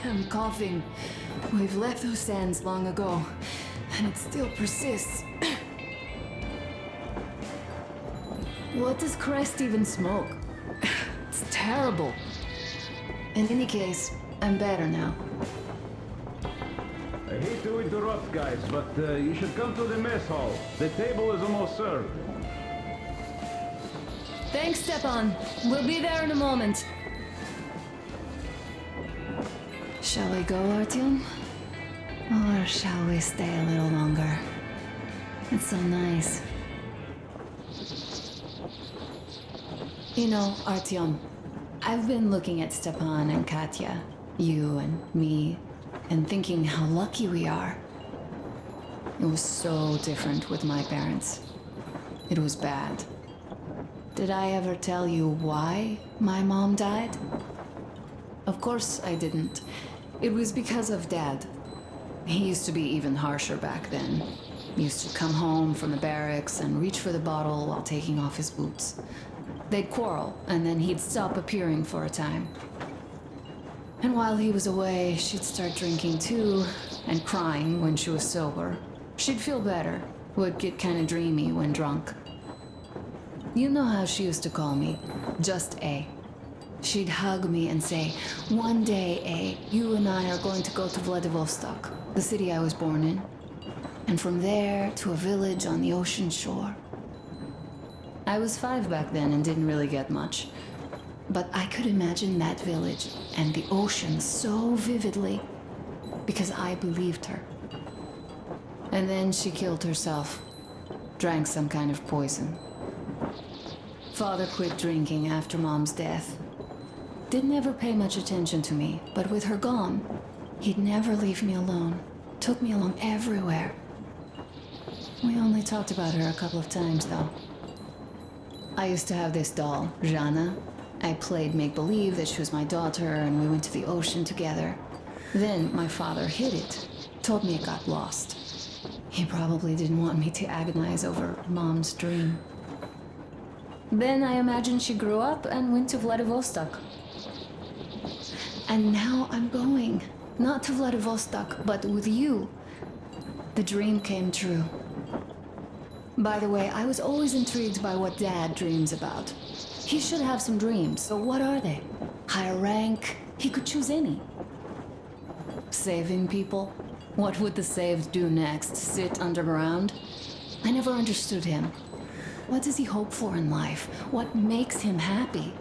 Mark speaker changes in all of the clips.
Speaker 1: Damn coughing. We've left those sands long ago, and it still persists. What does Crest even smoke? It's terrible. In any case, I'm better now.
Speaker 2: I hate to interrupt, guys, but you should come to the mess hall. The table is almost served.
Speaker 1: Thanks, Stepan. We'll be there in a moment. Shall we go, Artyom? Or shall we stay a little longer? It's so nice. You know, Artyom, I've been looking at Stepan and Katya, you and me, and thinking how lucky we are. It was so different with my parents. It was bad. Did I ever tell you why my mom died? Of course I didn't. It was because of Dad. He used to be even harsher back then. He used to come home from the barracks and reach for the bottle while taking off his boots. They'd quarrel, and then he'd stop appearing for a time. And while he was away, she'd start drinking too, and crying when she was sober. She'd feel better, would get kinda dreamy when drunk. You know how she used to call me? Just A. She'd hug me and say, "One day, A, you and I are going to go to Vladivostok, the city I was born in. And from there to a village on the ocean shore." I was 5 back then and didn't really get much. But I could imagine that village and the ocean so vividly because I believed her. And then she killed herself, drank some kind of poison. Father quit drinking after Mom's death. Didn't ever pay much attention to me, but with her gone, he'd never leave me alone. Took me along everywhere. We only talked about her a couple of times, though. I used to have this doll, Jana. I played make-believe that she was my daughter, and we went to the ocean together. Then my father hid it, told me it got lost. He probably didn't want me to agonize over Mom's dream. Then I imagined she grew up and went to Vladivostok. And now I'm going. Not to Vladivostok, but with you. The dream came true. By the way, I was always intrigued by what Dad dreams about. He should have some dreams, so what are they? Higher rank? He could choose any. Saving people? What would the saved do next? Sit underground? I never understood him. What does he hope for in life? What makes him happy?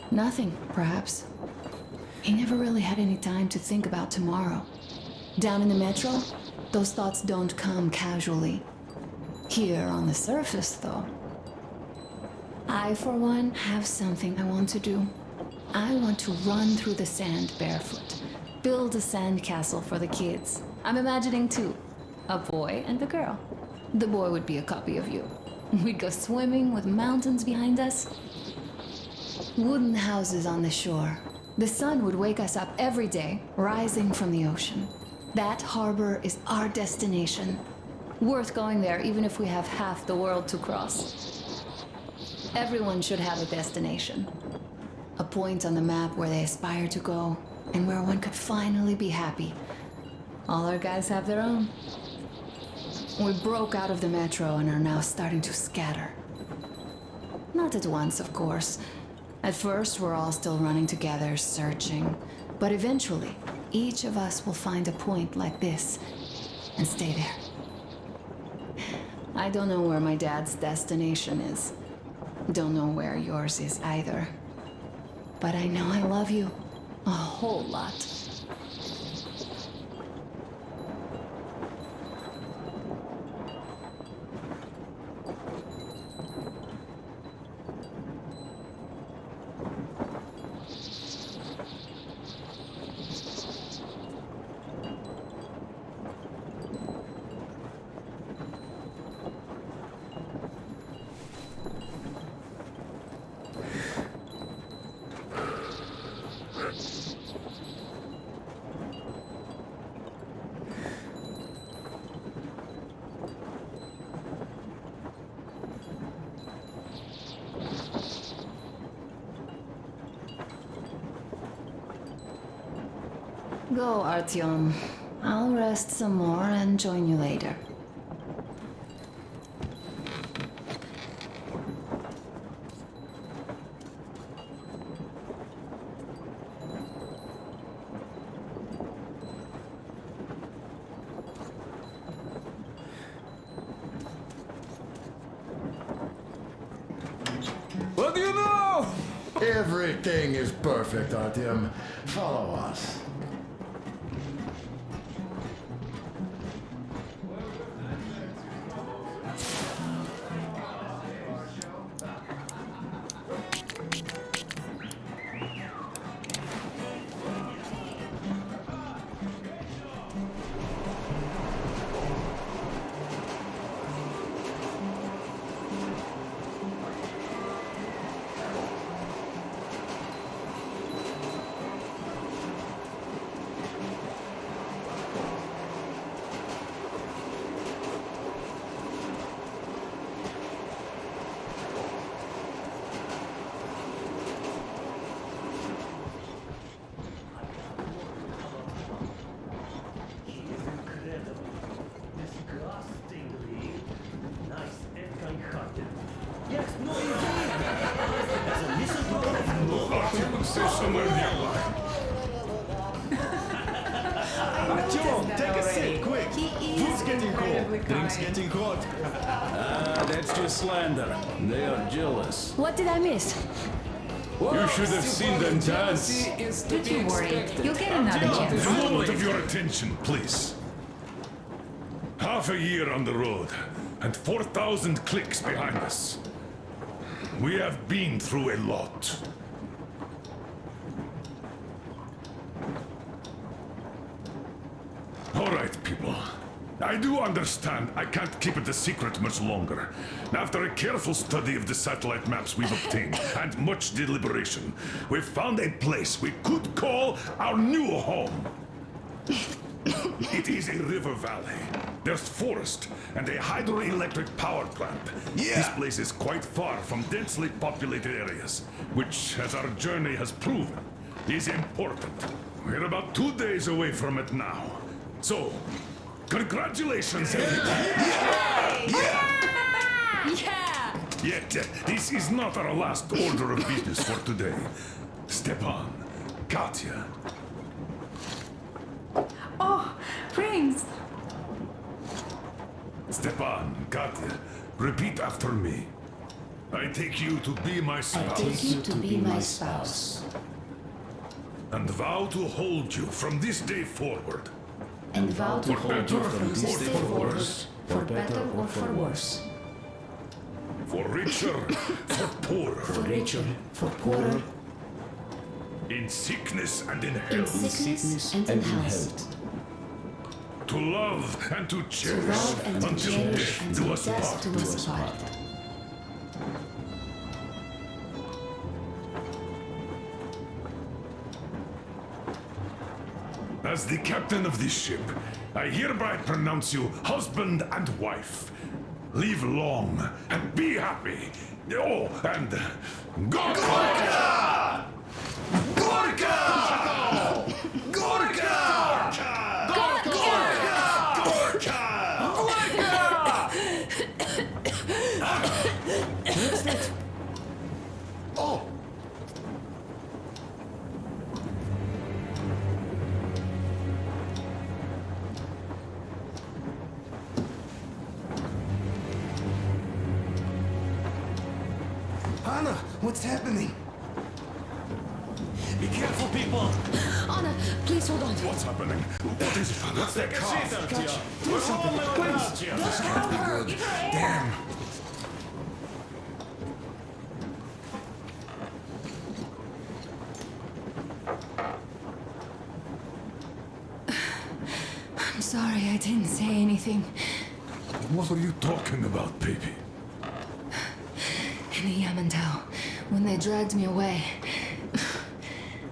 Speaker 1: Nothing, perhaps. He never really had any time to think about tomorrow. Down in the metro, those thoughts don't come casually. Here on the surface, though. I, for one, have something I want to do. I want to run through the sand barefoot. Build a sand castle for the kids. I'm imagining two. A boy and a girl. The boy would be a copy of you. We'd go swimming with mountains behind us. Wooden houses on the shore. The sun would wake us up every day, rising from the ocean. That harbor is our destination. Worth going there even if we have half the world to cross. Everyone should have a destination. A point on the map where they aspire to go, and where one could finally be happy. All our guys have their own. We broke out of the metro and are now starting to scatter. Not at once, of course. At first, we're all still running together, searching. But eventually, each of us will find a point like this and stay there. I don't know where my dad's destination is. Don't know where yours is either. But I know I love you a whole lot. Go, Artyom. I'll rest some more and join you later.
Speaker 3: What do you know?
Speaker 4: Everything is perfect, Artyom. Follow us.
Speaker 3: Somewhere nearby. Artyom, take a sip, quick. Food's getting cold, drinks getting hot.
Speaker 2: That's just slander. They are jealous.
Speaker 1: What did I miss?
Speaker 2: You should have seen them dance.
Speaker 5: Don't you worry, you'll get another chance.
Speaker 3: A moment of your attention, please. Half a year on the road, and 4,000 clicks behind us. We have been through a lot. All right, people. I do understand I can't keep it a secret much longer. After a careful study of the satellite maps we've obtained, and much deliberation, we've found a place we could call our new home. It is a river valley. There's forest and a hydroelectric power plant. This place is quite far from densely populated areas, which, as our journey has proven, is important. We're about 2 days away from it now. So, congratulations, everybody!
Speaker 5: Yeah!
Speaker 3: Yet, this is not our last order of business for today. Stepan, Katya,
Speaker 5: Oh, Prince!
Speaker 3: Stepan, Katya, repeat after me. I take you to be my spouse,
Speaker 1: you to be my spouse.
Speaker 3: and vow to hold you from this day forward.
Speaker 1: And vow to hold you from this day
Speaker 3: forward,
Speaker 1: forward, for better or for worse.
Speaker 3: For richer, for poorer,
Speaker 1: For richer, for poorer,
Speaker 3: in sickness and in
Speaker 1: in
Speaker 3: health,
Speaker 1: sickness and in health.
Speaker 3: to love and to
Speaker 1: To
Speaker 3: cherish
Speaker 1: love and to
Speaker 3: until
Speaker 1: cherish
Speaker 3: death do
Speaker 1: until
Speaker 3: us
Speaker 1: death
Speaker 3: part.
Speaker 1: do us part.
Speaker 3: As the captain of this ship, I hereby pronounce you husband and wife. Live long and be happy. Oh, and Gorka! Gorka! Gorka! Gorka! Gorka!
Speaker 4: What's that? Oh!
Speaker 6: Anna, what's happening? Be careful, people!
Speaker 1: Anna, please hold on.
Speaker 3: What's happening? What is it? What's that cough?
Speaker 6: Do something, please! This can't be good. Damn!
Speaker 1: I'm sorry I didn't say anything.
Speaker 3: What are you talking about, baby?
Speaker 1: In the Yamantau, when they dragged me away,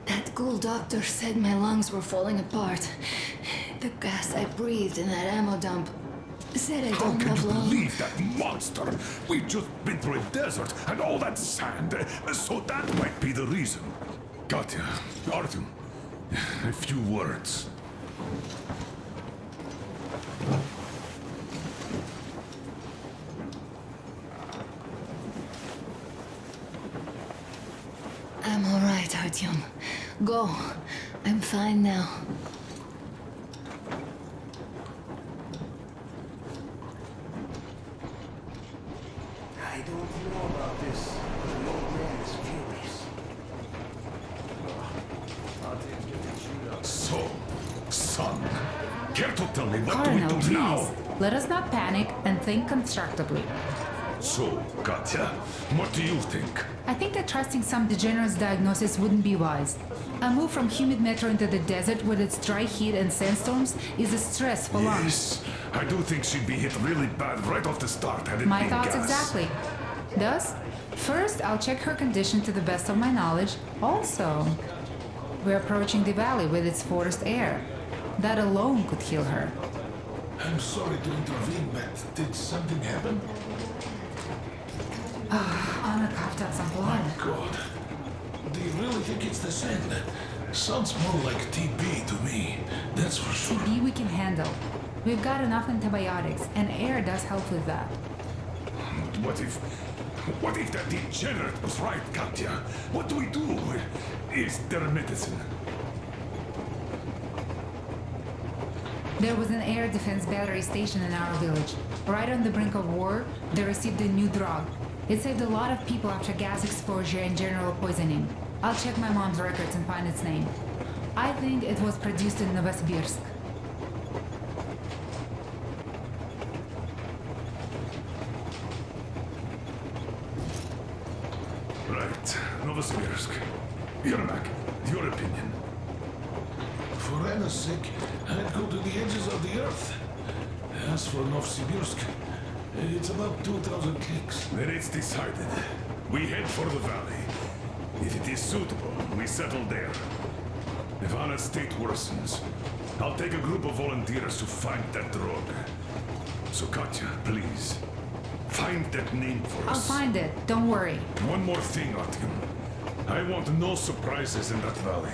Speaker 1: that ghoul doctor said my lungs were falling apart. The gas I breathed in that ammo dump said I
Speaker 3: How
Speaker 1: don't
Speaker 3: can
Speaker 1: have
Speaker 3: you
Speaker 1: long.
Speaker 3: believe that monster? We've just been through a desert and all that sand, so that might be the reason. Katya, Artyom, A few words.
Speaker 1: I'm all right, Artyom. Go. I'm fine now.
Speaker 6: I don't know about this. The old man is furious.
Speaker 3: So, son, care to tell me what
Speaker 5: Colonel,
Speaker 3: do we do
Speaker 5: please.
Speaker 3: now?
Speaker 5: Let us not panic and think constructively.
Speaker 3: So, Katya, what do you think?
Speaker 5: I think that trusting some degenerate's diagnosis wouldn't be wise. A move from humid metro into the desert with its dry heat and sandstorms is a stress for lungs.
Speaker 3: Yes, I do think she'd be hit really bad right off the start had it
Speaker 5: My
Speaker 3: been
Speaker 5: thoughts
Speaker 3: gas.
Speaker 5: exactly. Thus, first I'll check her condition to the best of my knowledge. Also, we're approaching the valley with its forest air. That alone could heal her.
Speaker 7: I'm sorry to intervene, but did something happen?
Speaker 5: Anna coughed up some blood.
Speaker 7: God. Do you really think it's the sand? Sounds more like TB to me. That's for sure.
Speaker 5: TB we can handle. We've got enough antibiotics, and air does help with that.
Speaker 3: What if that degenerate was right, Katya? What do we do? Is there a medicine?
Speaker 5: There was an air defense battery station in our village. Right on the brink of war, they received a new drug. It saved a lot of people after gas exposure and general poisoning. I'll check my mom's records and find its name. I think it was produced in Novosibirsk.
Speaker 3: Right, Novosibirsk. Yermak, your opinion?
Speaker 7: For Anna's sake, I'd go to the edges of the earth. As for Novosibirsk, it's about 2,000 clicks.
Speaker 3: Then it's decided. We head for the valley. If it is suitable, we settle there. If Anna's state worsens, I'll take a group of volunteers to find that drug. So Katya, please, find that name for
Speaker 5: I'll
Speaker 3: us.
Speaker 5: find it, don't worry.
Speaker 3: One more thing, Artyom. I want no surprises in that valley.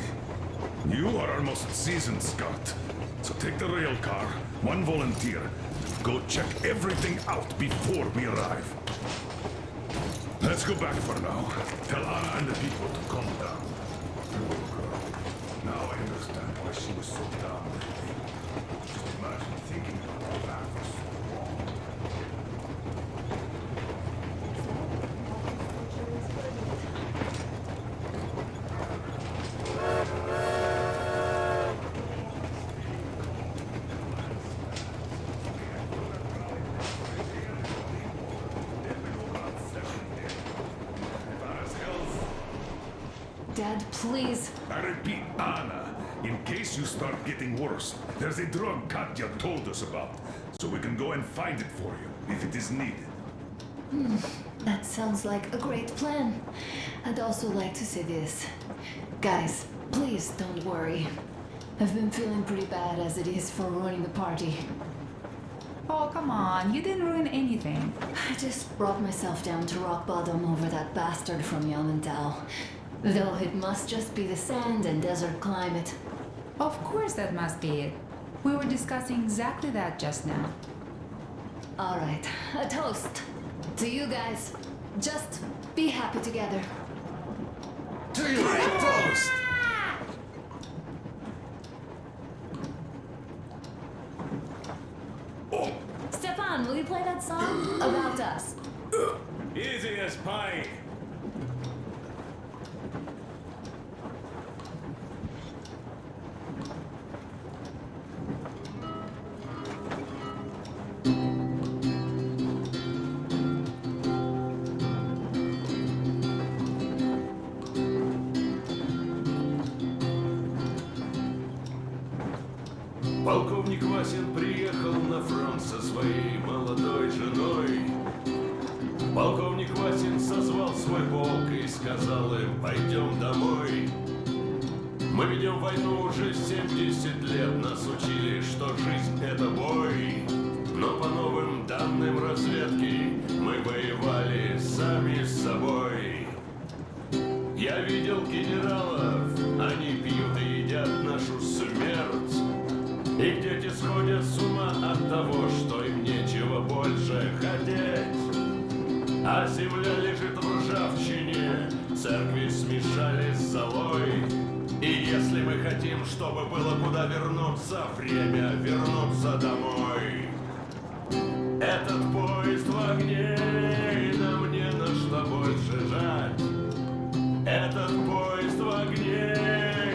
Speaker 3: You are our most seasoned scout. So take the rail car, one volunteer. Go check everything out before we arrive. Let's go back for now. Tell Anna and the people to calm down. Poor girl. Now I understand why she was so down lately. Just imagine thinking about that for so long.
Speaker 1: Dad, please.
Speaker 3: I repeat, Anna, in case you start getting worse, there's a drug Katya told us about, so we can go and find it for you, if it is needed.
Speaker 1: That sounds like a great plan. I'd also like to say this. Guys, please don't worry. I've been feeling pretty bad as it is for ruining the party.
Speaker 5: Oh, come on, you didn't ruin anything.
Speaker 1: I just brought myself down to rock bottom over that bastard from Yamantau. Though it must just be the sand and desert climate.
Speaker 5: Of course that must be it. We were discussing exactly that just now.
Speaker 1: All right, a toast to you guys. Just be happy together.
Speaker 4: To you, toast!
Speaker 1: Stefan, will you play that song about us?
Speaker 2: Easy as pie.
Speaker 8: Полковник Васин приехал на фронт со своей молодой женой. Полковник Васин созвал свой полк и сказал им: пойдем домой. Мы ведем войну уже 70 лет, нас учили, что жизнь это бой. Но по новым данным разведки мы воевали сами с собой. Я видел генералов, они пьют и едят на А земля лежит в ржавчине, церкви смешались с золой. И если мы хотим, чтобы было куда вернуться, время вернуться домой. Этот поезд в огне, и нам не на что больше жать. Этот поезд в огне,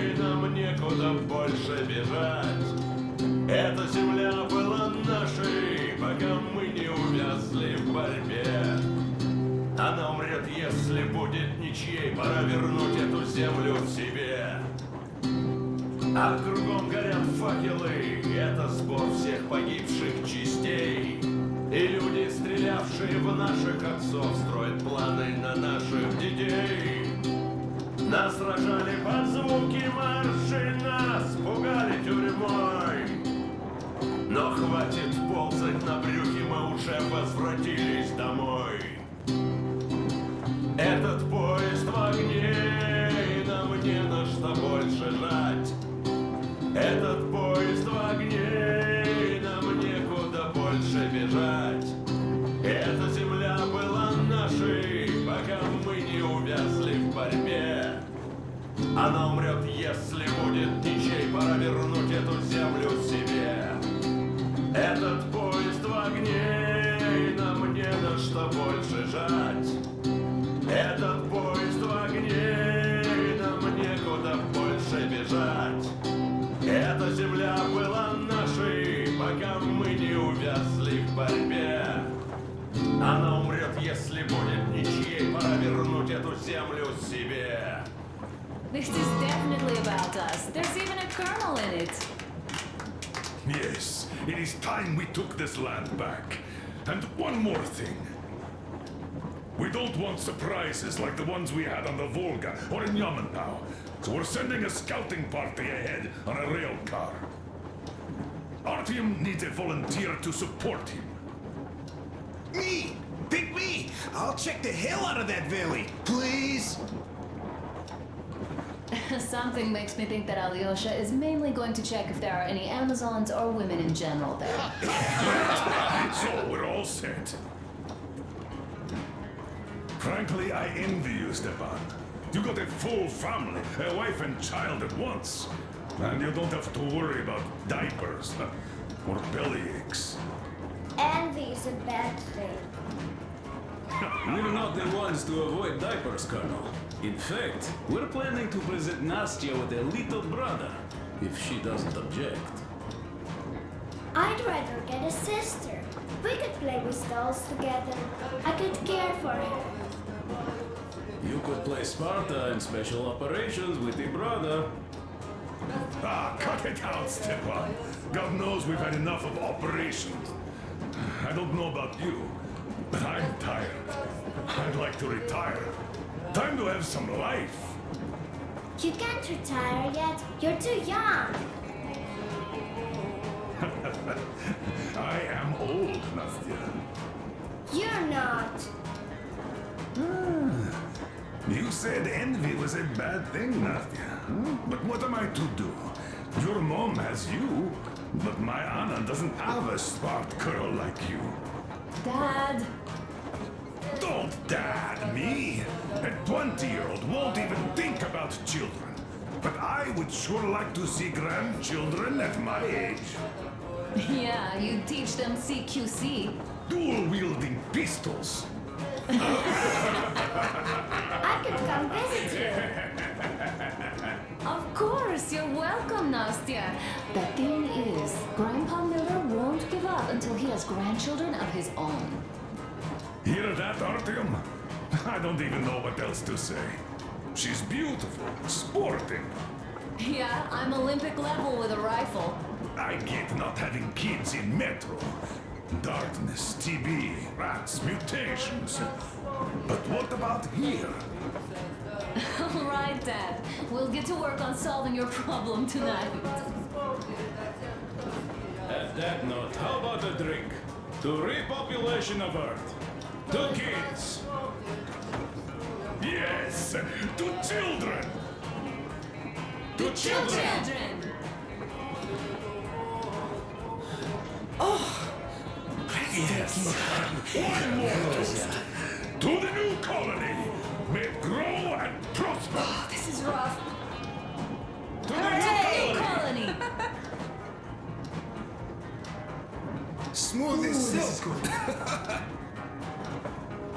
Speaker 8: и нам некуда больше бежать. Эта земля была нашей, пока мы не увязли в борьбе. Она умрет, если будет ничьей, пора вернуть эту землю себе. А кругом горят факелы, это сбор всех погибших частей. И люди, стрелявшие в наших отцов, строят планы на наших детей. Нас сражали под звуки маршей, нас пугали тюрьмой. Но хватит ползать на брюхе, мы уже возвратились домой. Этот поезд в огне, и нам не на что больше жать. Этот поезд в огне, и нам некуда больше бежать. Эта земля была нашей, пока мы не увязли в борьбе. Она умрет, если будет ничей, пора вернуть эту землю себе. Этот поезд в огне, и нам не на что больше жать. Этот поезд в огне, и нам некуда больше бежать. Эта земля была нашей, пока мы не увязли в борьбе. Она умрет, если будет ничьей, пора вернуть эту землю себе.
Speaker 1: This is definitely about us. There's even a colonel in it.
Speaker 3: Yes, it is time we took this land back. And one more thing. We don't want surprises like the ones we had on the Volga or in Yamantau. So we're sending a scouting party ahead on a rail car. Artyom needs a volunteer to support him.
Speaker 4: Me! Pick me! I'll check the hell out of that valley, please!
Speaker 1: Something makes me think that Alyosha is mainly going to check if there are any Amazons or women in general there.
Speaker 3: So we're all set. Frankly, I envy you, Stepan. You got a full family, a wife and child at once. And you don't have to worry about diapers or belly aches.
Speaker 9: Envy is a bad thing.
Speaker 2: We're not the ones to avoid diapers, Colonel. In fact, we're planning to present Nastya with a little brother, if she doesn't object.
Speaker 9: I'd rather get a sister. We could play with dolls together. I could care for her.
Speaker 2: You could play Sparta in special operations with your brother.
Speaker 3: Ah, cut it out, Stepan. God knows we've had enough of operations. I don't know about you, but I'm tired. I'd like to retire. Time to have some life.
Speaker 9: You can't retire yet. You're too young.
Speaker 3: I am old, Nastya.
Speaker 9: You're not.
Speaker 3: You said envy was a bad thing, Nastya. But what am I to do? Your mom has you, but my Anna doesn't have a smart girl like you.
Speaker 1: Dad!
Speaker 3: Don't dad me! A 20-year-old won't even think about children. But I would sure like to see grandchildren at my age.
Speaker 1: Yeah, you teach them CQC.
Speaker 3: Dual-wielding pistols.
Speaker 9: I could come visit you.
Speaker 1: Of course, you're welcome, Nastya. The thing is, Grandpa Miller won't give up until he has grandchildren of his own.
Speaker 3: Hear that, Artyom? I don't even know what else to say. She's beautiful, sporting.
Speaker 1: Yeah, I'm Olympic level with a rifle.
Speaker 3: I get not having kids in Metro. Darkness, TB, rats, mutations. But what about here?
Speaker 1: All right, Dad. We'll get to work on solving your problem tonight.
Speaker 2: At that note, how about a drink? To repopulation of Earth. To kids.
Speaker 3: Yes, to children.
Speaker 2: To children.
Speaker 3: Yes. One more toast. To the new colony! May it grow and prosper!
Speaker 1: Oh, this is rough.
Speaker 3: To the
Speaker 1: Hooray,
Speaker 3: new
Speaker 1: colony!
Speaker 4: Smooth as silk.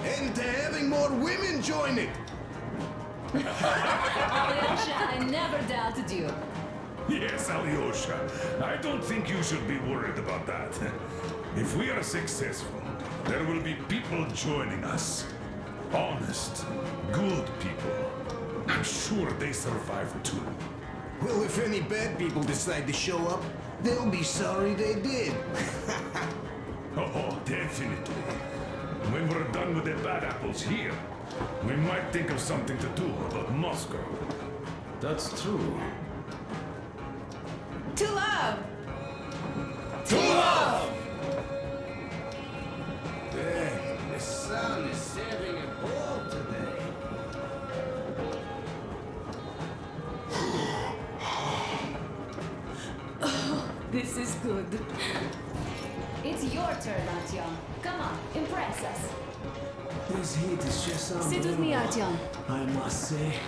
Speaker 4: And to having more women join it.
Speaker 1: Alyosha, I never doubted you.
Speaker 3: Yes, Alyosha. I don't think you should be worried about that. If we are successful, there will be people joining us. Honest, good people. I'm sure they survive too.
Speaker 4: Well, if any bad people decide to show up, they'll be sorry they did.
Speaker 3: Oh, definitely. When we're done with the bad apples here, we might think of something to do about Moscow.
Speaker 2: That's true.
Speaker 1: To love!
Speaker 3: To love!
Speaker 6: Dang, the sun is having a ball today.
Speaker 1: This is good. It's your turn, Artyom. Come on, impress us.
Speaker 6: This heat is just unbelievable.
Speaker 1: Sit with me, Artyom.
Speaker 6: I must say.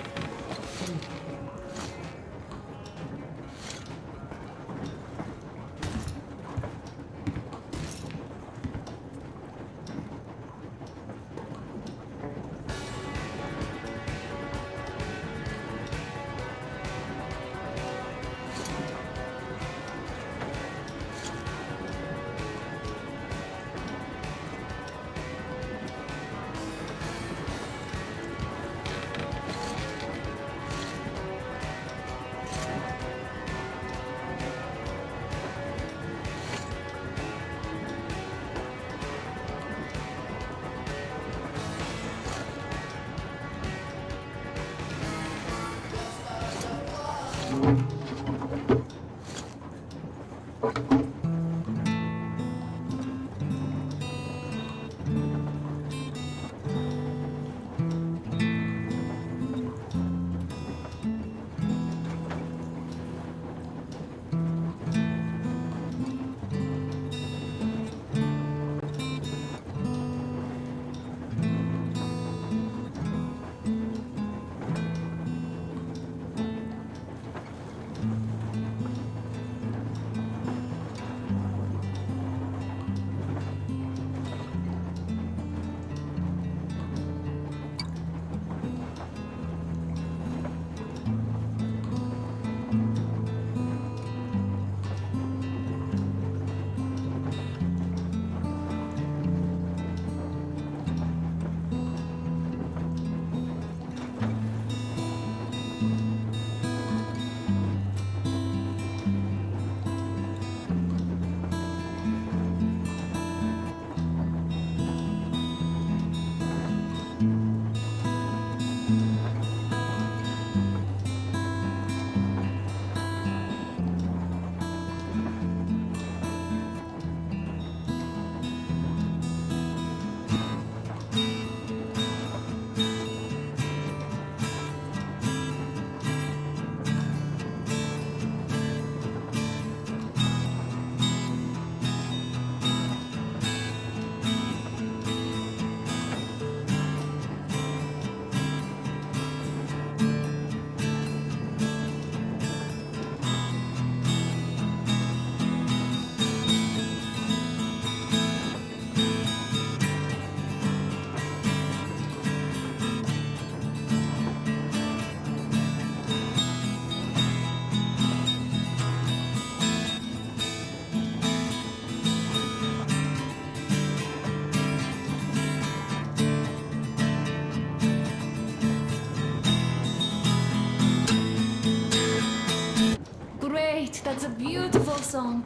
Speaker 1: Great, that's a beautiful song.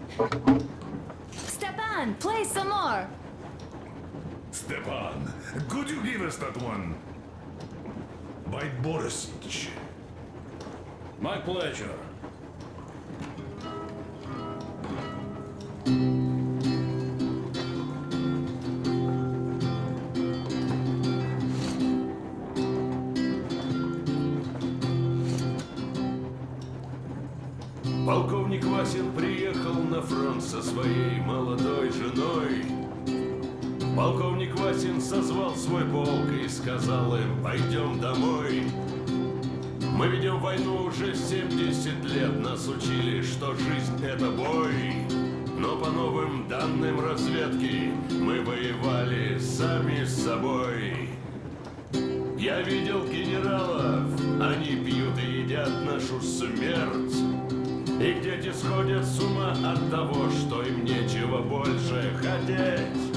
Speaker 1: Stepan, play some more.
Speaker 3: Stepan, could you give us that one? By Borisich.
Speaker 2: My pleasure.
Speaker 8: Полковник Васин приехал на фронт со своей молодой женой. Полковник Васин созвал свой полк и сказал им: пойдем домой. Мы ведем войну уже 70 лет, нас учили, что жизнь это бой. Но по новым данным разведки мы воевали сами с собой. Я видел генералов, они пьют и едят нашу смерть. Их дети сходят с ума от того, что им нечего больше хотеть.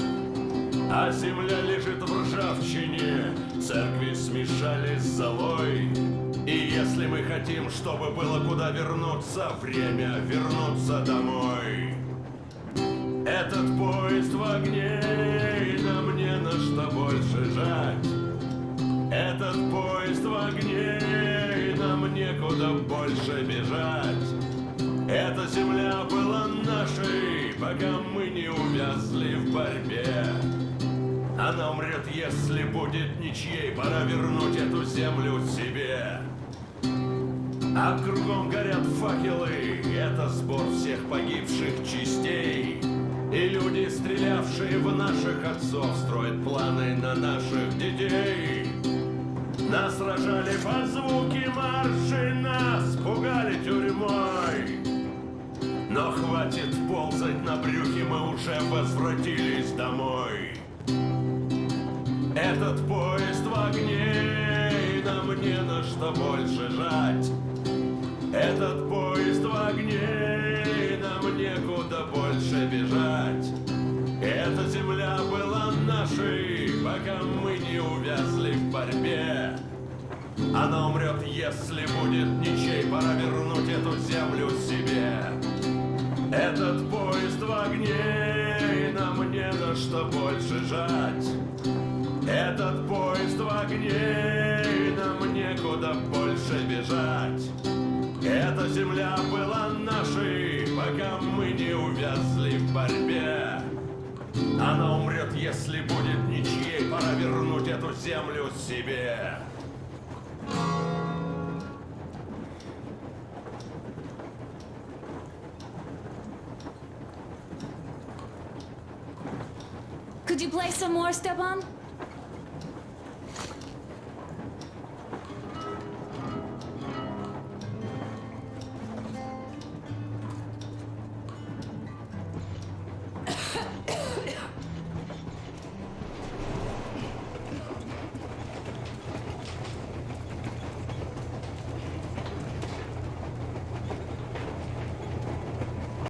Speaker 8: А земля лежит в ржавчине, церкви смешали с золой. И если мы хотим, чтобы было куда вернуться, время вернуться домой. Этот поезд в огне, и нам не на что больше жать. Этот поезд в огне, и нам некуда больше бежать. Эта земля была нашей, пока мы не увязли в борьбе. Она умрет, если будет ничьей, пора вернуть эту землю себе. А кругом горят факелы, это сбор всех погибших частей. И люди, стрелявшие в наших отцов, строят планы на наших детей. Нас сражали по звуки марши, нас пугали тюрьмой. Но хватит ползать на брюхе, мы уже возвратились домой. Этот поезд в огне, и нам не на что больше жать. Этот поезд в огне, и нам некуда больше бежать. Эта земля была нашей, пока мы не увязли в борьбе. Она умрет, если будет ничей, пора вернуть эту землю себе. Этот поезд в огне, и нам не на что больше жать. Этот поезд в огне, и нам некуда больше бежать. Эта земля была нашей, пока мы не увязли в борьбе. Она умрет, если будет ничьей, пора вернуть эту землю себе.
Speaker 1: Could you play some more, Stepan?